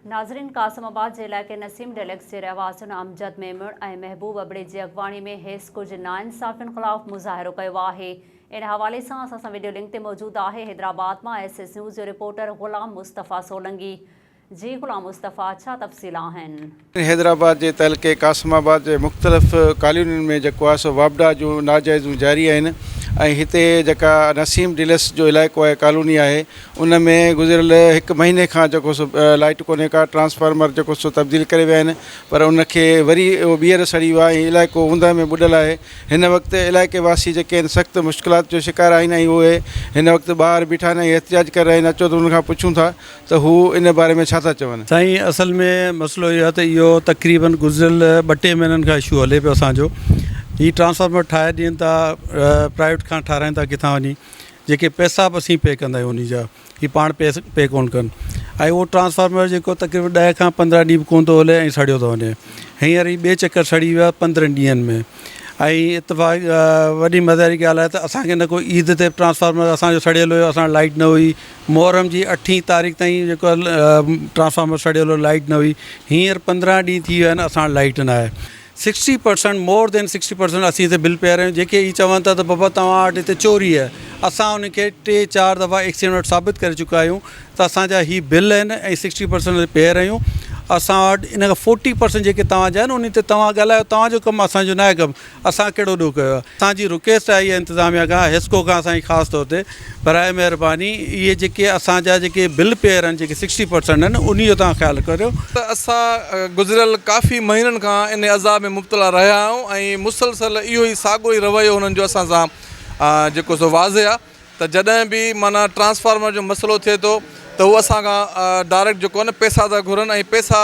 नाज़रीन, कासिमाबाद जे इलाइक़े नसीम डेलेक्स जे रहवासियुनि अमजद मेमण ऐं महबूब अबड़े जी अॻवाणी में हेसि कुझु नाइंसाफ़ियुनि ख़िलाफ़ मुज़ाहिरो कयो आहे। इन हवाले सां असां सां वीडियो लिंक ते मौजूदु आहे हैदराबाद मां SS न्यूज़ जो रिपोर्टर ग़ुलाम मुस्तफ़ा सोलंगी। जी ग़ुलाम मुस्तफ़ा, छा तफ़सील आहिनि? हैदराबाद जे तहलके कासिमाबाद जे मुख़्तलिफ़ कॉलोनियुनि में जेको आहे सो वापडा जो नाजाइज़ूं जारी आहिनि ऐं हिते जेका नसीम डिलस जो इलाइक़ो आहे, कॉलोनी आहे, उन में गुज़िरियल हिकु महीने खां जेको सो लाइट कोन्हे का, ट्रांसफार्मर जेको सो तब्दील करे विया आहिनि, पर उनखे वरी ॿीहर सड़ी वियो आहे ऐं इलाइक़ो ऊंदहि में ॿुॾल आहे। हिन वक़्तु इलाइक़े वासी जेके आहिनि सख़्तु मुश्किलात जो शिकार आहिनि ऐं उहे हिन वक़्तु ॿाहिरि बीठा आहिनि ऐं एहतिजाज करे रहिया आहिनि। अचो त उनखां पुछूं था त हू इन बारे में छा था चवनि। साईं, असल में मसइलो इहो आहे त इहो तक़रीबन गुज़िरियल 2-3 महीननि खां इशू हले पियो असांजो। ही ट्रांसफार्मर ठाहे ॾियनि था, प्राइवेट खां ठाराइनि था किथां वञी, जेके पैसा बि असीं पे कंदा आहियूं उन जा, ही पाण पे कोन कनि। ऐं उहो ट्रांसफार्मर जेको तक़रीबन 10 खां 15 ॾींहं बि कोन थो हले ऐं सड़ियो थो वञे। हींअर ई ॿिए चकर सड़ी वियो आहे 15 ॾींहंनि में। ऐं इतफ़ाक़ वॾी मज़े वारी ॻाल्हि आहे त असांखे न कोई ईद ते ट्रांसफार्मर असांजो सड़ियल हुयो, असां लाइट न हुई। मुहर्रम जी 8 तारीख़ ताईं जेको ट्रांसफार्मर सड़ियल हुयो, लाइट न हुई। हींअर 15 ॾींहं थी विया आहिनि, असां लाइट न आहे। 60% मोर देन 60% असीं हिते बिल पिया रहियूं। जेके ई चवनि था त बाबा तव्हां वटि हिते चोरी आहे, असां उनखे 3-4 दफ़ा एक्सीडेंट वटि साबित करे चुका आहियूं त असांजा ही बिल आहिनि ऐं 60% पे रहियूं। असां वटि इन खां 40% जेके तव्हांजा आहिनि उन ते तव्हां ॻाल्हायो, तव्हांजो कमु असांजो न आहे कमु, असां कहिड़ो ॾोह कयो आहे। असांजी रिक्वेस्ट आहे इहा इंतिज़ामिया खां, हेस्को खां असांजी ख़ासि तौर ते बराए महिरबानी इहे जेके असांजा जेके बिल पेयर आहिनि, जेके 60% आहिनि, उन जो तव्हां ख़्यालु करियो। त असां गुज़िरियल काफ़ी महीननि खां इन अज़ाब में मुब्तला रहिया आहियूं ऐं मुसलसल इहो ई साॻियो ई रवैयो हुननि जो असां सां जेको सो वाज़े आहे त जॾहिं बि माना ट्रांसफार्मर जो मसइलो थिए थो त उहे असां खां डायरेक्ट जेको आहे न पैसा था घुरनि ऐं पैसा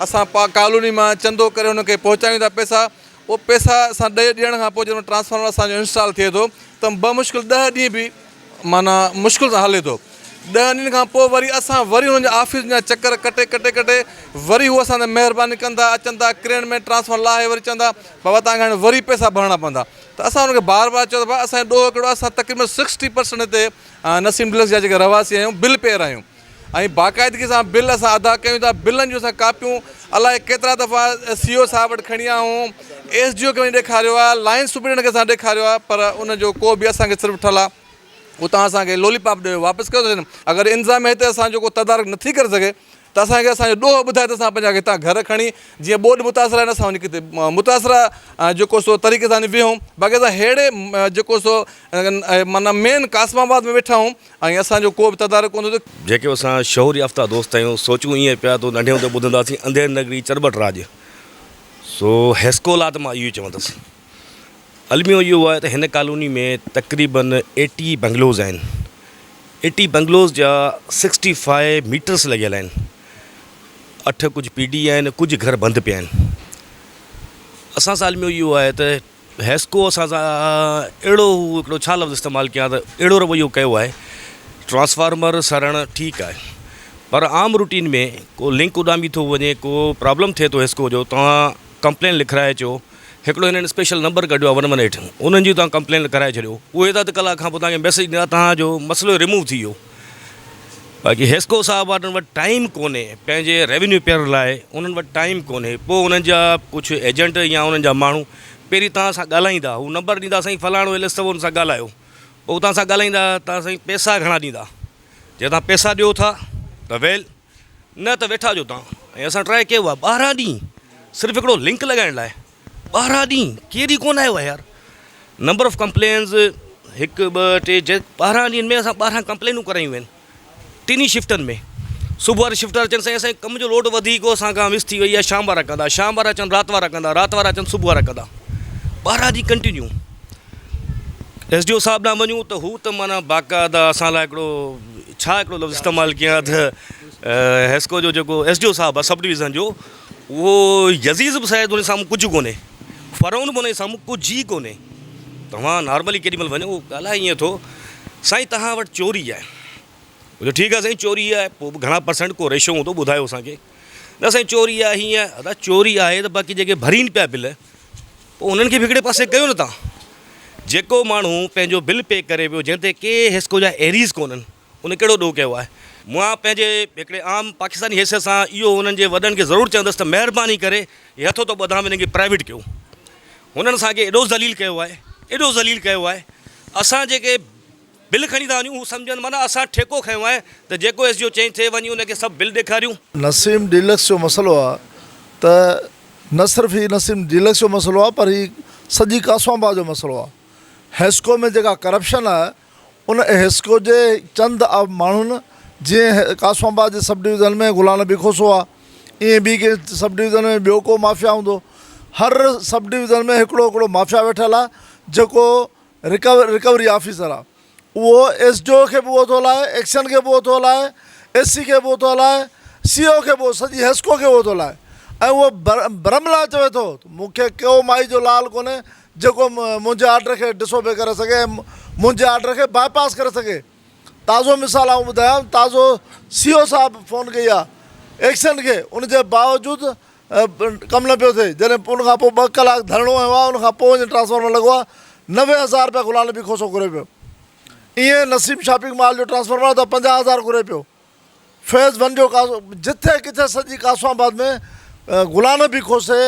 असां कॉलोनी मां चंदो करे हुनखे पहुचायूं था पैसा। उहो पैसा असां ॾियण खां पोइ जॾहिं ट्रांसफार्मर असांजो इंस्टॉल थिए थो त बमुश्किल 10 ॾींहं बि माना मुश्किल सां हले थो। 10 ॾींहंनि खां पोइ वरी असां हुननि जा ऑफिस जा चकर कटे वरी उहे असां महिरबानी कंदा, अचनि था क्रेन में ट्रांसफार्मर लाहे वरी चवंदा बाबा तव्हांखे हाणे वरी पैसा भरणा पवंदा। त असां हुनखे बार चयो त भाई असांजो ॾोह हिकिड़ो, असां तक़रीबन 60% हिते नसीम डिलक्स जा जेके रहवासी आहियूं बिल पे आहियूं ऐं बाक़ाइदगी सां बिल असां अदा कयूं था। बिलनि जूं असां कापियूं अलाए केतिरा दफ़ा CO साहिब वटि खणी आया आहियूं, SDO खे वञी ॾेखारियो आहे, लाइन सुपरिटेंडेंट खे असां ॾेखारियो आहे, पर उनजो को बि असांखे सिर्फ़ु ठल आहे उतां असांखे लोलीपॉप ॾियो, वापसि कयो था। अगरि इंतिज़ाम हिते असांजो को तदारक नथी करे सघे त असांखे असांजो ॾोह ॿुधाए त असां पंहिंजा हितां घर खणी जीअं ॿोॾि मुतासिर आहिनि असां वञी किथे मुतासिरा जेको सो तरीक़े सां विहूं। बाक़ी असां अहिड़े जेको सो माना मेन कासिमाबाद में वेठा आहियूं ऐं असांजो को बि तदारक कोन थो। जेके असां शहूर याफ़्ता दोस्त आहियूं, सोचूं ईअं पिया तो नंढे हूंदे ॿुधंदासीं अंधेर नगरी चरबट राज। सो हेस्को लाइ त मां इहो ई चवंदुसि। अलमियो इहो आहे त हिन कॉलोनी में तक़रीबन 80 बंगलोज़ आहिनि। 80 बंगलोज़ जा 65 मीटर्स लॻियल आहिनि। 8 कुझु PD आहिनि, कुझु घर बंदि पिया आहिनि। असां सां अलमियो इहो आहे त हेस्को असां सां अहिड़ो हिकिड़ो छा लफ़्ज़ इस्तेमालु कयां त अहिड़ो रवैयो कयो आहे, ट्रांसफार्मर सड़णु ठीकु आहे, पर आम रूटीन में को लिंक उॾामी थो वञे, को प्रॉब्लम थिए थो हेस्को जो, तव्हां कंप्लेन लिखाए अचो। हिकिड़ो हिननि स्पेशल नंबर कढियो आहे 118, उन्हनि जी तव्हां कंप्लेन लिखाए छॾियो, उहे अधु कलाक खां पोइ तव्हांखे मैसेज ॾींदा तव्हांजो मसइलो रिमूव थी वियो। बाक़ी हेस्को साहब वटि टाइम कोन्हे पंहिंजे रेवेन्यू पेयर लाइ, उन्हनि वटि टाइम कोन्हे। पोइ उन्हनि जा कुझु एजेंट या उन्हनि जा माण्हू पहिरीं तव्हां सां ॻाल्हाईंदा, हू नंबर ॾींदा, साईं फलाणो एल अथव, हुन सां ॻाल्हायो। पोइ तव्हां सां ॻाल्हाईंदा, तव्हां साईं पैसा घणा ॾींदा, जे तव्हां पैसा ॾियो था त वेल, न त वेठा जो तव्हां। ऐं असां ट्राए कयो आहे 12 ॾींहं सिर्फ़ु हिकिड़ो लिंक लॻाइण लाइ। 12 ॾींहं केॾी कोन आयो आहे यार। नंबर ऑफ़ कंप्लेन्स 1 2 3 12 ॾींहंनि में असां 12 कंप्लेनूं करायूं आहिनि 3 शिफ्टनि में। सुबुह वारे शिफ्ट वारा चवनि साईं असांजे कम जो लोड वधीक असांखां मिस थी वई आहे, शाम वारा कंदा, शाम वारा चवनि राति वारा कंदा, राति वारा चवनि सुबुह वारा कंदा। 12 ॾींहं कंटिन्यू। SDO साहिब ॾांहुं वञूं त हू त माना बाक़ाइदा असां लाइ हिकिड़ो लफ़्ज़ इस्तेमालु कयां त हेस्को जो जेको SDO साहिबु आहे सब डिवीज़न जो, उहो यज़ीज़ बि शायदि उन साम्हूं कुझु कोन्हे, फ़रौन बि उन साम्हूं कुझु ई कोन्हे। तव्हां नॉर्मली केॾीमहिल वञो ॻाल्हाए ईअं थो, साईं तव्हां वटि चोरी आहे, ठीकु आहे साईं चोरी आहे, पोइ बि घणा % को रेशो हूंदो ॿुधायो असांखे। न साईं चोरी आहे हीअं, अदा चोरी आहे त बाक़ी जेके भरीनि पिया बिल, पोइ उन्हनि खे बि हिकिड़े पासे कयो न तव्हां। जेको माण्हू पंहिंजो बिल पे करे पियो, जंहिं ते के हेस्को जा एरीज़ कोन्हनि, उन कहिड़ो ॾोह कयो आहे। मां पंहिंजे हिकिड़े आम पाकिस्तानी हैसियत सां इहो उन्हनि जे वॾनि खे ज़रूरु चवंदुसि त महिरबानी करे हे हथो तो ॿधाम हिनखे प्राइवेट कयो। हुननि असांखे एॾो ज़लील कयो आहे, एॾो ज़लील कयो आहे। असां जेके बिल खणी था वञूं हू सम्झनि माना असां ठेको खयो आहे त जेको एस जो चेंज थिए वञी उनखे सभु बिल ॾेखारियूं। नसीम डीलक्स जो मसइलो आहे त न सिर्फ़ु ही नसीम डीलक्स जो मसइलो आहे पर ही सॼी कासवाबाद जो मसइलो आहे। हेस्को में जेका करप्शन आहे उन हेस्को जे चंद माण्हुनि जीअं कासवाबाद जे सब डिवीज़न में गुलाम नबी खोसो आहे, ईअं ॿी के सब डिवीज़न में ॿियो को माफ़िया हूंदो। हर सब डिवीज़न में हिकिड़ो हिकिड़ो माफ़िया वेठल आहे जेको रिकवरी ऑफिसर आहे। उहो एसडीओ खे बि उहो थो हलाए, एक्शन खे बि उहो थो हलाए, एससी खे बि उहो थो हलाए, सीओ खे बि सॼी हेस्को खे उहो थो हलाए। ऐं उहो भरमला चवे थो मूंखे को माई जो लाल कोन्हे जेको मुंहिंजे ऑर्डर खे ॾिसो पिए करे सघे, मुंहिंजे ऑर्डर खे बाईपास करे सघे। ताज़ो मिसाल आऊं ॿुधायां, ताज़ो सीओ साहब फ़ोन कई आहे एक्शन खे, उनजे बावजूदि कमु न पियो थिए। जॾहिं उनखां पोइ 2 कलाक धरणो आयो आहे, उनखां पोइ वञी ट्रांसफार्मर लॻो आहे, 90,000 रुपया गुलाम नबी खोसो घुरे पियो। ईअं नसीम शॉपिंग मॉल जो ट्रांसफार्मर त 50,000 घुरे पियो। फेज़ 1 जो जिथे किथे सॼी कासवाबाद में गुलाम नबी खोसे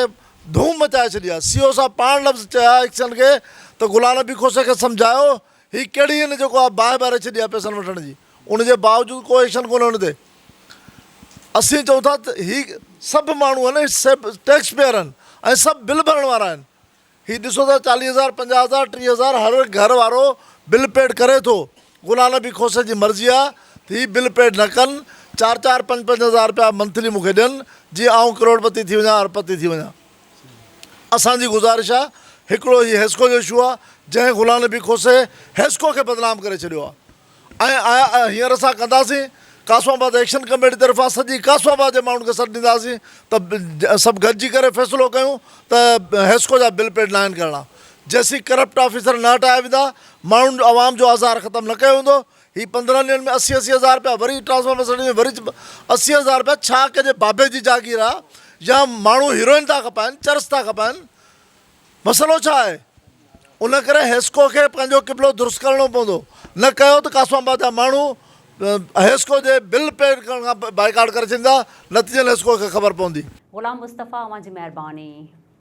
धूम मचाए छॾी आहे। सीओ साहब पाण लफ़्ज़ चया एक्शन खे त गुलाम नबी खोसे खे सम्झायो ही कहिड़ी हिन जेको आहे बाहि ॿारे छॾी आहे पैसनि वठण जी, उनजे बावजूदि को एक्शन कोन्हे हुन ते। असीं चऊं था त ही सभु माण्हू आहिनि, सभु टैक्स पेयर आहिनि ऐं सभु बिल भरण वारा आहिनि। हीउ ॾिसो त 40,000 50,000 30,000 हर घर वारो बिल पेड करे थो। गुलाम नबी खोसे जी मर्ज़ी आहे त हीउ बिल पेड न कनि, 4-4 5-5 हज़ार रुपया मंथली मूंखे ॾियनि जीअं आउं करोड़पति थी वञा, अरबपति थी वञा। असांजी गुज़ारिश आहे, हिकिड़ो हीउ हेस्को जो इशू आहे जंहिं गुलाम नबी खोसे हेस्को खे बदनाम करे छॾियो आहे। ऐं हींअर असां कंदासीं कासवाबाद एक्शन कमेटी तरफ़ां सॼी कासवाबाद जे माण्हुनि खे सॾु ॾींदासीं त सभु गॾिजी करे फ़ैसिलो कयूं त हेस्को जा बिल पेड न आहिनि करिणा। जेसीं करप्ट ऑफिसर न हटाया वेंदा, माण्हुनि आवाम जो आज़ार ख़तमु न कयो वेंदो। हीअ 15 ॾींहंनि में 80-80 हज़ार रुपया वरी ट्रांसफार्मर सॾ में वरी 80,000 रुपया छा कजे बाबे जी जागीर आहे या माण्हू हीरोइन था खपाइनि, चर्च था खपाइनि, मसइलो छा आहे? उन करे हेस्को खे पंहिंजो क़िबलो दुरुस्त करिणो पवंदो। न कयो त कासवाबाद जा माण्हू हेस्को जे बिल पेड करण खां बाइकाट करे छॾींदा, नतीजनि हेस्को खे ख़बर पवंदी। ग़ुलाम मुस्तफ़ा, अवां जी महिरबानी।